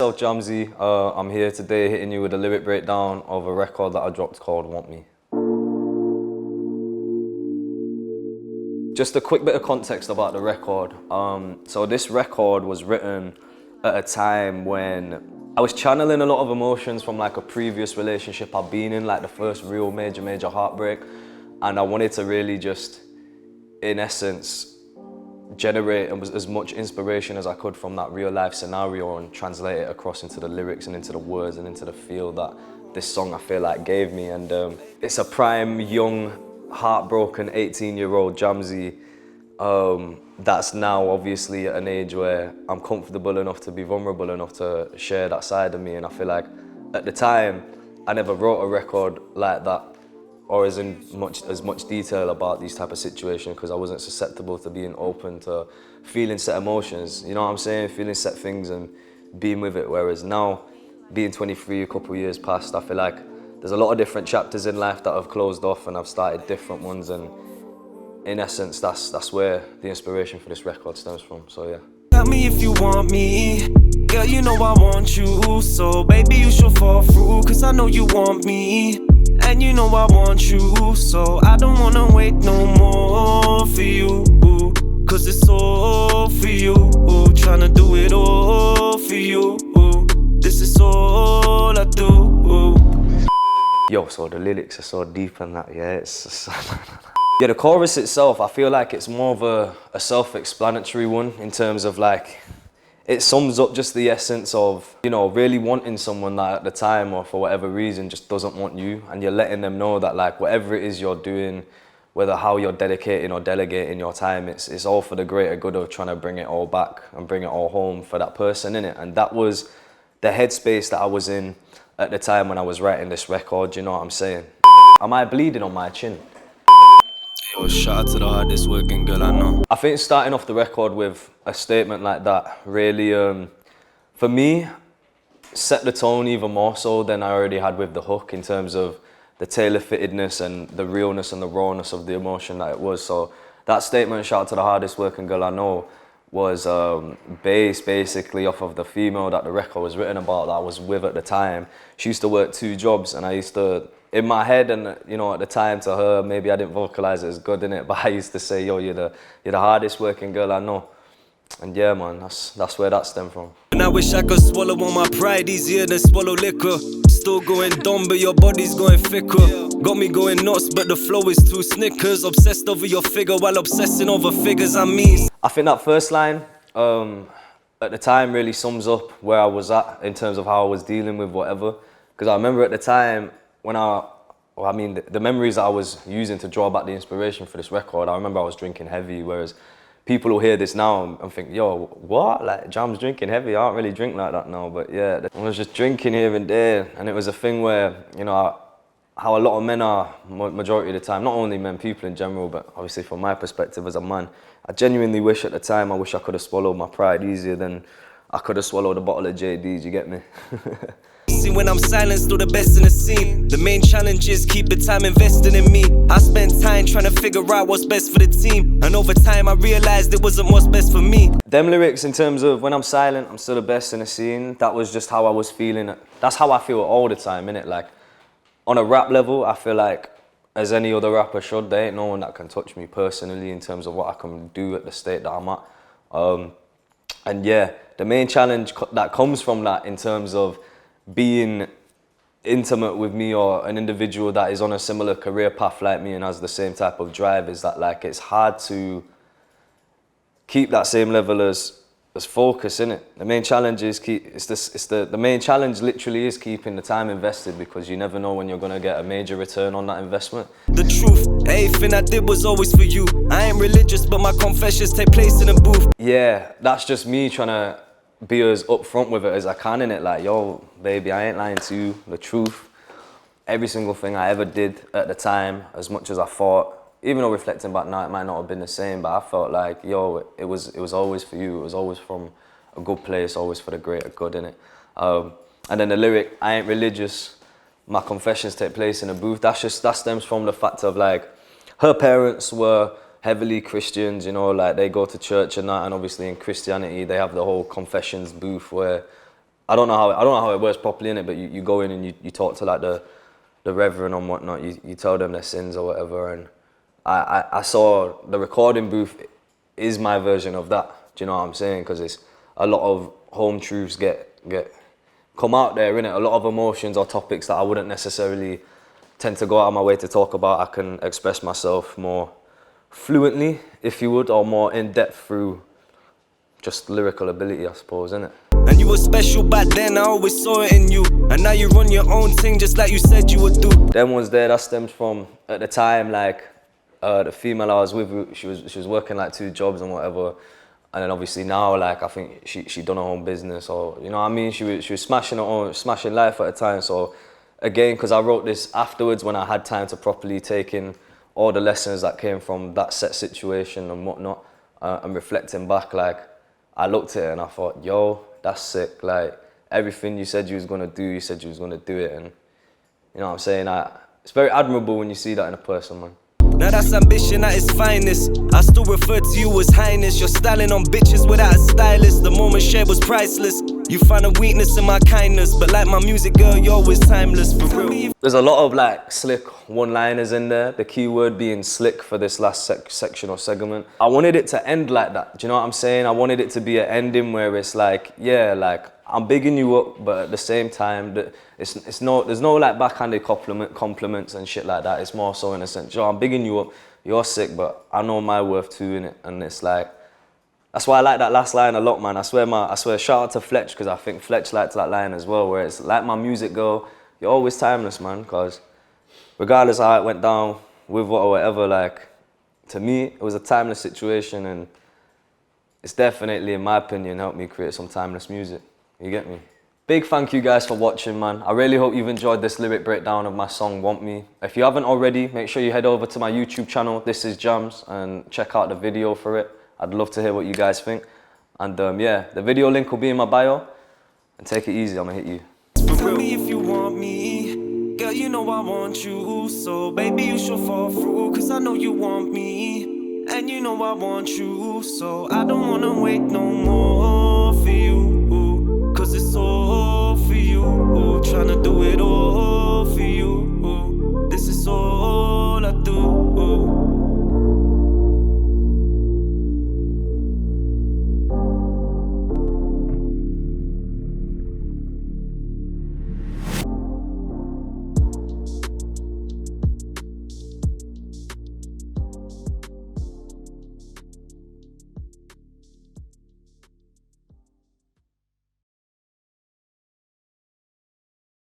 So Jamzy, I'm here today hitting you with a lyric breakdown of a record that I dropped called Want Me. Just a quick bit of context about the record. So this record was written at a time when I was channeling a lot of emotions from like a previous relationship I've been in, like the first real major heartbreak. And I wanted to really just, in essence, generate as much inspiration as I could from that real life scenario and translate it across into the lyrics and into the words and into the feel that this song I feel like gave me. And it's a prime, young, heartbroken 18-year-old Jamzy that's now obviously at an age where I'm comfortable enough to be vulnerable enough to share that side of me. And I feel like at the time I never wrote a record like that or as much detail about these type of situations because I wasn't susceptible to being open to feeling set emotions, you know what I'm saying? Feeling set things and being with it. Whereas now, being 23, a couple of years past, I feel like there's a lot of different chapters in life that have closed off and I've started different ones, and in essence, that's where the inspiration for this record stems from, so yeah. Tell me if you want me, girl, you know I want you. So baby, you should fall through, cause I know you want me. And you know I want you, so I don't wanna wait no more for you. Cause it's all for you, tryna do it all for you. This is all I do. Yo, so the lyrics are so deep in that, yeah, yeah, the chorus itself, I feel like it's more of a self-explanatory one in terms of like, it sums up just the essence of, you know, really wanting someone that at the time or for whatever reason just doesn't want you, and you're letting them know that like whatever it is you're doing, whether how you're dedicating or delegating your time, it's all for the greater good of trying to bring it all back and bring it all home for that person, innit? And that was the headspace that I was in at the time when I was writing this record, you know what I'm saying? Am I bleeding on my chin? Yo, shout out to the hardest working girl I know. I think starting off the record with a statement like that really, for me, set the tone even more so than I already had with the hook in terms of the tailor-fittedness and the realness and the rawness of the emotion that it was. So that statement, shout out to the hardest working girl I know, was based basically off of the female that the record was written about that I was with at the time. She used to work 2 jobs, and I used to, in my head, and you know, at the time to her, maybe I didn't vocalize it as good in it, but I used to say, yo, you're the hardest working girl I know. And yeah, man, that's where that stemmed from. And I wish I could swallow all my pride easier than swallow liquor. Still going dumb, but your body's going thicker. Got me going nuts, but the flow is too Snickers. Obsessed over your figure while obsessing over figures, I mean. I think that first line, at the time, really sums up where I was at in terms of how I was dealing with whatever. Because I remember at the time, when the memories that I was using to draw back the inspiration for this record, I remember I was drinking heavy, whereas people will hear this now and think, yo, what? Like, Jam's drinking heavy? I don't really drink like that now, but yeah, I was just drinking here and there, and it was a thing where, you know, how a lot of men are, majority of the time, not only men, people in general, but obviously from my perspective as a man, I genuinely wish at the time, I wish I could have swallowed my pride easier than I could have swallowed a bottle of JD's, you get me? See, when I'm silent, still the best in the scene. The main challenge is keeping time invested in me. I spent time trying to figure out what's best for the team, and over time I realized it wasn't what's best for me. Them lyrics in terms of when I'm silent, I'm still the best in the scene, that was just how I was feeling. That's how I feel all the time, innit? Like, on a rap level, I feel like, as any other rapper should, there ain't no one that can touch me personally in terms of what I can do at the state that I'm at. And yeah, the main challenge that comes from that in terms of being intimate with me or an individual that is on a similar career path like me and has the same type of drive is that like it's hard to keep that same level as focus, innit? The main challenge is the main challenge literally is keeping the time invested, because you never know when you're gonna get a major return on that investment. The truth, everything I did was always for you. I ain't religious, but my confessions take place in a booth. Yeah, that's just me trying to be as upfront with it as I can, in it. Like, yo, baby, I ain't lying to you. The truth, every single thing I ever did at the time, as much as I thought, even though reflecting back now, it might not have been the same, but I felt like, yo, it was always for you. It was always from a good place, always for the greater good, innit? And then the lyric, I ain't religious, my confessions take place in a booth. That stems from the fact of like, her parents were heavily Christians, you know, like they go to church and that, and obviously in Christianity they have the whole confessions booth where I don't know how it works properly in it, but you go in and you talk to like the reverend and whatnot. You tell them their sins or whatever, and I saw the recording booth is my version of that. Do you know what I'm saying? Because it's a lot of home truths get come out there, innit? A lot of emotions or topics that I wouldn't necessarily tend to go out of my way to talk about. I can express myself more fluently, if you would, or more in depth through just lyrical ability, I suppose, innit? And you were special back then, I always saw it in you. And now you run your own thing just like you said you would do. Them ones there, that stems from, at the time, like, the female I was with, she was working like 2 jobs and whatever. And then obviously now, like, I think she done her own business, or, you know what I mean? She was smashing life at the time. So again, because I wrote this afterwards when I had time to properly take in all the lessons that came from that set situation and whatnot, and reflecting back, like, I looked at it and I thought, yo, that's sick. Like, everything you said you was gonna do, you said you was gonna do it. And you know what I'm saying? It's very admirable when you see that in a person, man. Now that's ambition at its finest. I still refer to you as highness. You're styling on bitches without a stylist. The moment shared was priceless. You find a weakness in my kindness, but like my music, girl, you're always timeless, for real. There's a lot of like slick one-liners in there. The key word being slick for this last section or segment. I wanted it to end like that. Do you know what I'm saying? I wanted it to be an ending where it's like, yeah, like I'm bigging you up, but at the same time, there's no like backhanded compliments and shit like that. It's more so in a sense, yo, I'm bigging you up. You're sick, but I know my worth too, innit? And it's like, that's why I like that last line a lot, man. I swear, shout out to Fletch, because I think Fletch liked that line as well, where it's like my music, girl, you're always timeless, man, because regardless of how it went down, with what or whatever, like, to me, it was a timeless situation, and it's definitely, in my opinion, helped me create some timeless music. You get me? Big thank you guys for watching, man. I really hope you've enjoyed this lyric breakdown of my song, Want Me. If you haven't already, make sure you head over to my YouTube channel, This Is Jams, and check out the video for it. I'd love to hear what you guys think. And yeah, the video link will be in my bio. And take it easy, I'm gonna hit you. For me if you want me, girl, you know I want you. So baby, you should fall through, cause I know you want me. And you know I want you, so I don't wanna wait no more for you. Cause it's all for you, tryna do it all.